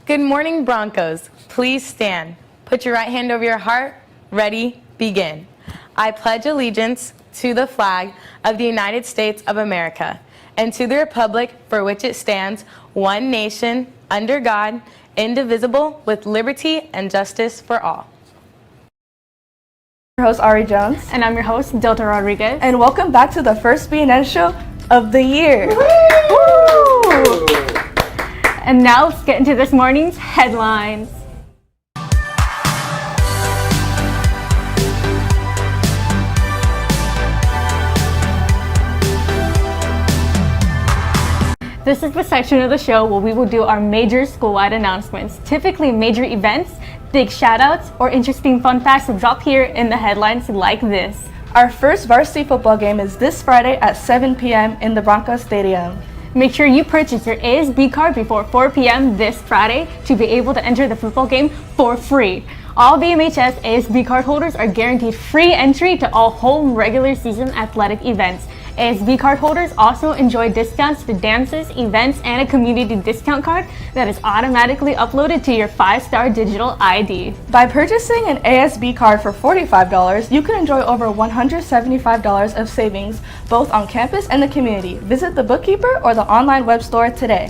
Good morning, Broncos. Please stand. Put your right hand over your heart. Ready, begin. I pledge allegiance to the flag of the United States of America and to the republic for which it stands, one nation, under God, indivisible, with liberty and justice for all. Your host, Ari Jones. And I'm your host, Delta Rodriguez. And welcome back to the first BNN show of the year. Woo! And now let's get into this morning's headlines. This is the section of the show where we will do our major school-wide announcements. Typically, major events, big shout-outs, or interesting fun facts will drop here in the headlines like this. Our first varsity football game is this Friday at 7 p.m. in the Broncos Stadium. Make sure you purchase your ASB card before 4 p.m. this Friday to be able to enter the football game for free. All BMHS ASB card holders are guaranteed free entry to all home regular season athletic events. ASB card holders also enjoy discounts to dances, events, and a community discount card that is automatically uploaded to your 5-star digital ID. By purchasing an ASB card for $45, you can enjoy over $175 of savings both on campus and the community. Visit the bookkeeper or the online web store today.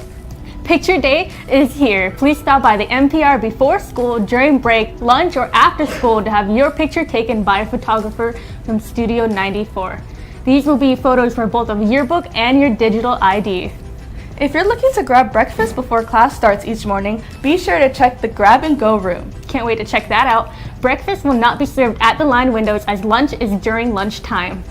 Picture day is here. Please stop by the MPR before school, during break, lunch, or after school to have your picture taken by a photographer from Studio 94. These will be photos for both of yearbook and your digital ID. If you're looking to grab breakfast before class starts each morning, be sure to check the grab and go room. Can't wait to check that out. Breakfast will not be served at the line windows as lunch is during lunchtime.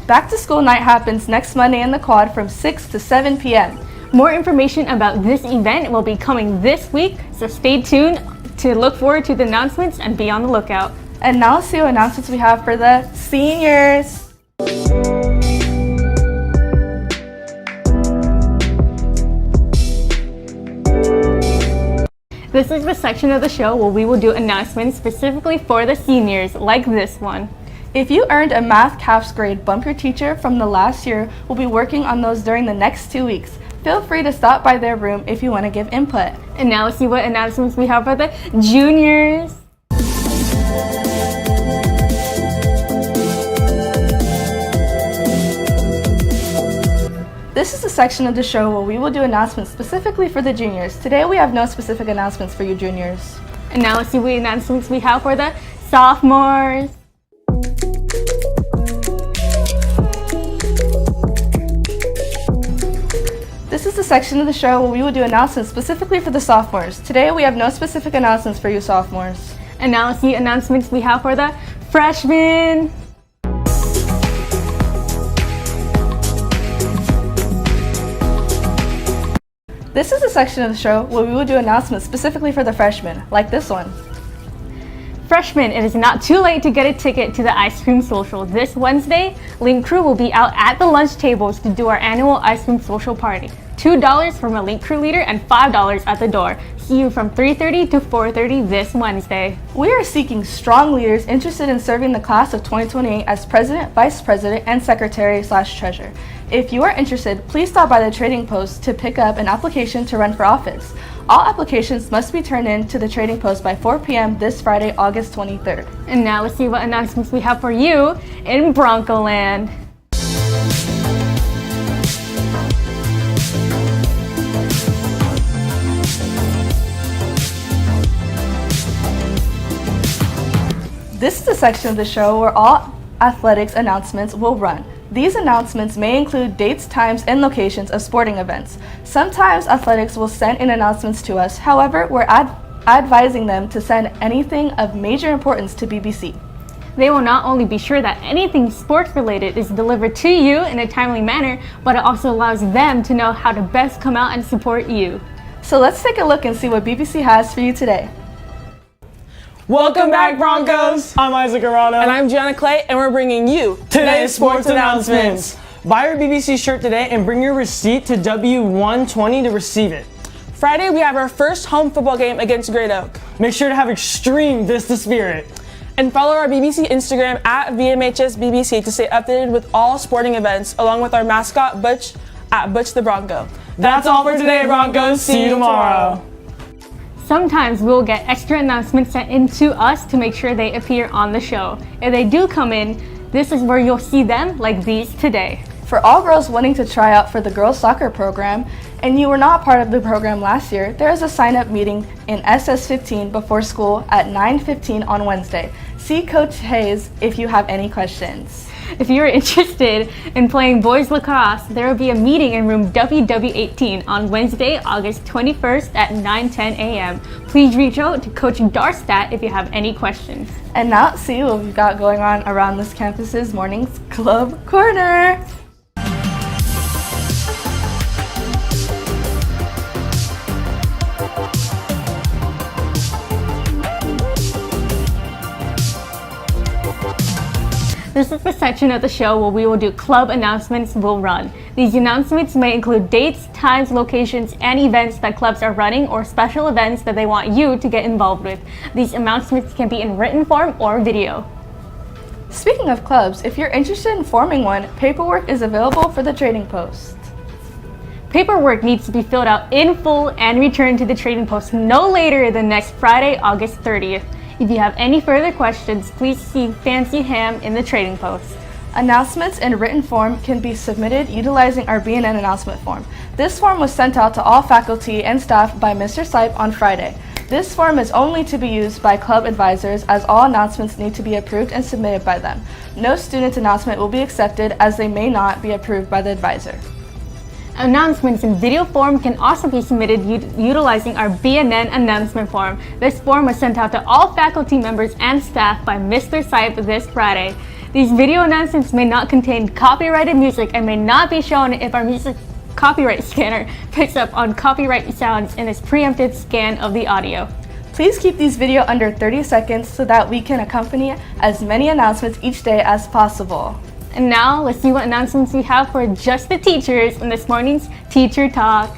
Back to school night happens next Monday in the quad from 6 to 7 p.m. More information about this event will be coming this week, so stay tuned to look forward to the announcements and be on the lookout. And now let's see what announcements we have for the seniors. This is the section of the show where we will do announcements specifically for the seniors, like this one. If you earned a math CAPS grade, bump your teacher from the last year. We'll be working on those during the next 2 weeks. Feel free to stop by their room if you want to give input. And now let's see what announcements we have for the juniors. This is the section of the show where we will do announcements specifically for the juniors. Today we have no specific announcements for you juniors. And now let's see what announcements we have for the sophomores. This is the section of the show where we will do announcements specifically for the sophomores. Today we have no specific announcements for you sophomores. And now let's see announcements we have for the freshmen. This is the section of the show where we will do announcements specifically for the freshmen, like this one. Freshmen, it is not too late to get a ticket to the ice cream social. This Wednesday, Link Crew will be out at the lunch tables to do our annual ice cream social party. $2 from a Link Crew leader and $5 at the door. See you from 3:30 to 4:30 this Wednesday. We are seeking strong leaders interested in serving the class of 2028 as president, vice president, and secretary/treasurer. If you are interested, please stop by the trading post to pick up an application to run for office. All applications must be turned in to the trading post by 4 p.m. this Friday, August 23rd. And now let's see what announcements we have for you in Bronco Land. This is the section of the show where all athletics announcements will run. These announcements may include dates, times, and locations of sporting events. Sometimes athletics will send in announcements to us. However, we're advising them to send anything of major importance to BBC. They will not only be sure that anything sports related is delivered to you in a timely manner, but it also allows them to know how to best come out and support you. So let's take a look and see what BBC has for you today. Welcome back, Broncos! I'm Isaac Arano. And I'm Gianna Clay, and we're bringing you Today's sports announcements. Buy your BBC shirt today and bring your receipt to W120 to receive it. Friday, we have our first home football game against Great Oak. Make sure to have extreme Vista spirit. And follow our BBC Instagram at VMHSBBC to stay updated with all sporting events, along with our mascot, Butch, at Butch the Bronco. That's all for today, Broncos. See you tomorrow. sometimes we'll get extra announcements sent in to us to make sure they appear on the show. If they do come in, this is where you'll see them, like these today. For all girls wanting to try out for the girls soccer program and you were not part of the program last year, there is a sign-up meeting in SS15 before school at 9:15 on Wednesday. See Coach Hayes if you have any questions. If you're interested in playing boys lacrosse, there will be a meeting in room WW18 on Wednesday, August 21st at 9:10 a.m. Please reach out to Coach Darstad if you have any questions. And now let's see what we've got going on around this campus's Mornings Club Corner. This is the section of the show where we will do club announcements will run. These announcements may include dates, times, locations, and events that clubs are running or special events that they want you to get involved with. These announcements can be in written form or video. Speaking of clubs, if you're interested in forming one, paperwork is available for the Trading Post. Paperwork needs to be filled out in full and returned to the Trading Post no later than next Friday, August 30th. If you have any further questions, please see Fancy Ham in the Trading Post. Announcements in written form can be submitted utilizing our BNN announcement form. This form was sent out to all faculty and staff by Mr. Sipe on Friday. This form is only to be used by club advisors as all announcements need to be approved and submitted by them. No student's announcement will be accepted as they may not be approved by the advisor. Announcements in video form can also be submitted utilizing our BNN announcement form. This form was sent out to all faculty members and staff by Mr. Sipe this Friday. These video announcements may not contain copyrighted music and may not be shown if our music copyright scanner picks up on copyright sounds in its preempted scan of the audio. Please keep these video under 30 seconds so that we can accompany as many announcements each day as possible. And now, let's see what announcements we have for just the teachers in this morning's Teacher Talk.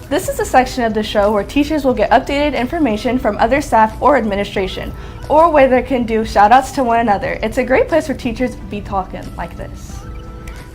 This is a section of the show where teachers will get updated information from other staff or administration, or where they can do shout-outs to one another. It's a great place for teachers to be talking like this.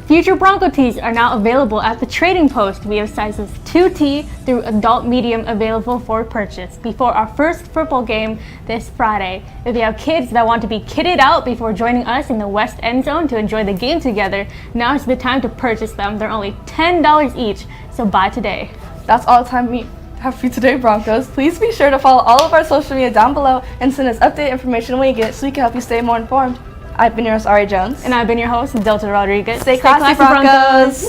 Future Bronco tees are now available at the Trading Post. We have sizes 2T through adult medium available for purchase before our first football game this Friday. If you have kids that want to be kitted out before joining us in the West End Zone to enjoy the game together, now is the time to purchase them. They're only $10 each, so buy today. That's all the time we have for you today, Broncos. Please be sure to follow all of our social media down below and send us updated information when you get it so we can help you stay more informed. I've been your host, Ari Jones. And I've been your host, Delta Rodriguez. Stay classy, Broncos.